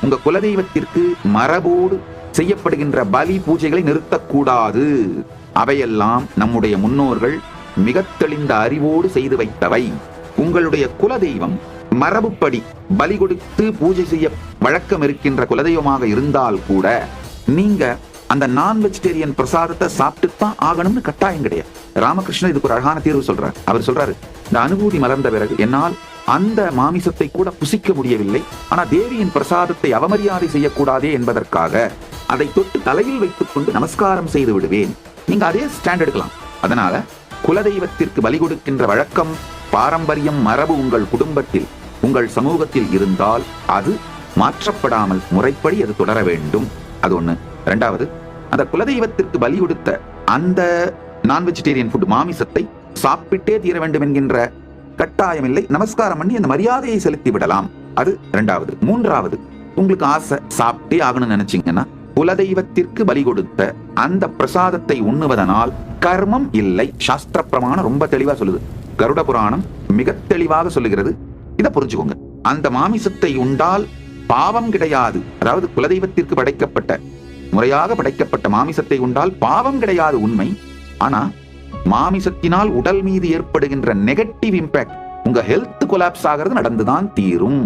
உங்க குலதெய்வத்திற்கு மரபோடு செய்யப்படுகின்ற பலி பூஜைகளை நிறுத்தக்கூடாது. அவையெல்லாம் நம்முடைய முன்னோர்கள் மிக தெளிந்த அறிவோடு செய்து வைத்தவை. உங்களுடைய குலதெய்வம் மரபுப்படி பலி கொடுத்து பூஜை செய்ய வழக்கம் இருக்கின்ற குலதெய்வமாக இருந்தால் கூட நீங்க அந்த நான் வெஜிடேரியன் பிரசாதத்தை சாப்பிட்டு தான் ஆகணும்னு கட்டாயம் கிடையாது. ராமகிருஷ்ணன் இதுக்கு ஒரு அழகான தீர்வு சொல்றாரு. அவர் சொல்றாரு, இந்த அனுபூதி மலர்ந்த பிறகு என்னால் அந்த மாமிசத்தை கூட புசிக்க முடியவில்லை, ஆனா தேவியின் பிரசாதத்தை அவமரியாதை செய்யக்கூடாதே என்பதற்காக அதை தொட்டு தலையில் வைத்துக் கொண்டு நமஸ்காரம் செய்து விடுவேன். நீங்க அதே ஸ்டாண்ட் எடுக்கலாம். அதனால குலதெய்வத்திற்கு பலி கொடுக்கின்ற வழக்கம், பாரம்பரியம், மரபு உங்கள் குடும்பத்தில், உங்கள் சமூகத்தில் இருந்தால் அது மாற்றப்படாமல் முறைப்படி அது தொடர வேண்டும். அது ஒண்ணு. இரண்டாவது, அந்த குலதெய்வத்திற்கு பலி கொடுத்த அந்த நான் வெஜிடேரியன் ஃபுட் மாமிசத்தை சாப்பிட்டே தீர வேண்டும் என்கின்ற கட்டாயம் இல்லை. நமஸ்காரம் பண்ணி அந்த மரியாதையை செலுத்தி விடலாம். அது இரண்டாவது. மூன்றாவது, உங்களுக்கு ஆசை சாப்பிட்டே ஆகணும்னு நினைச்சீங்கன்னா குலதெய்வத்திற்கு பலி கொடுத்த அந்த பிரசாதத்தை உண்ணுவதனால் கர்மம் இல்லை. சாஸ்திர பிரமாணம் ரொம்ப தெளிவா சொல்லுது. கருட புராணம் மிக தெளிவாக சொல்லுகிறது. இதை புரிஞ்சுக்கோங்க. அந்த மாமிசத்தை உண்டால் பாவம் கிடையாது. அதாவது குலதெய்வத்திற்கு படைக்கப்பட்ட, முறையாக படைக்கப்பட்ட மாமிசத்தை உண்டால் பாவம் கிடையாது, உண்மை. ஆனா மாமிசத்தினால் உடல் மீது ஏற்படுகின்ற நெகட்டிவ் இம்பாக்ட், உங்க ஹெல்த் கொலாப்ஸ் ஆகிறது நடந்துதான் தீரும்.